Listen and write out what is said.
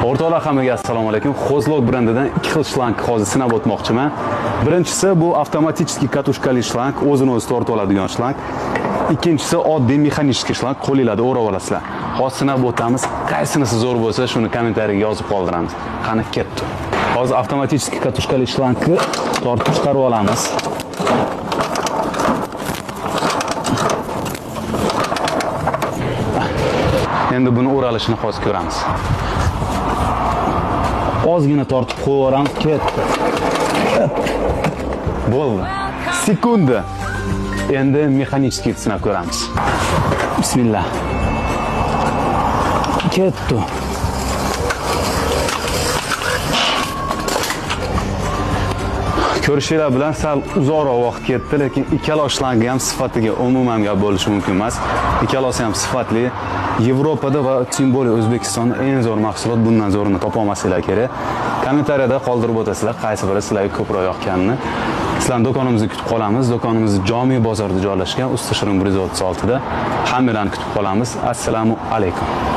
O'rtoqlar hammaga assalomu alaykum. Xozlok brendidan ikki xil shlang hozir sinab o'tmoqchiman. Birinchisi bu avtomatik katushkali shlang, o'zini o'zi tortib oladigan shlang. Ikkinchisi oddiy mexanik shlang, qo'lingizda o'rab olasizlar. Hozir sinab o'tamiz. Qaysinisi zo'r bo'lsa, shuni kommentariyaga yozib qoldiramiz. Qani ketdi. Hozir avtomatik katushkali shlangni tortib chiqarib olamiz. Endi buni o'ralishini hozir ko'ramiz. Ozgina tortib qo'yaveramiz, ketdi. Bo'ldi. Sekunda. Endi mexanik sinab ko'ramiz. Bismillah. Ketdi. Ko'rishinglar bilan sal uzoqroq vaqt ketdi, lekin ikkala shlangi ham sifatiga umuman gap bo'lishi mumkin emas. Ikkalasi ham sifatli. Yevropada va tем более O'zbekistonda eng zo'r mahsulot, bundan zo'rini topa olmasinglar kerak. Kommentariyada qoldirib o'tasizlar, qaysi biri sizlarga ko'proq yoqqanini. Sizlarni do'konimizda kutib qolamiz. Do'konimiz Jomiy bozorida joylashgan, Usta Shirin 136 da. Hammalarni kutib qolamiz. Assalomu alaykum.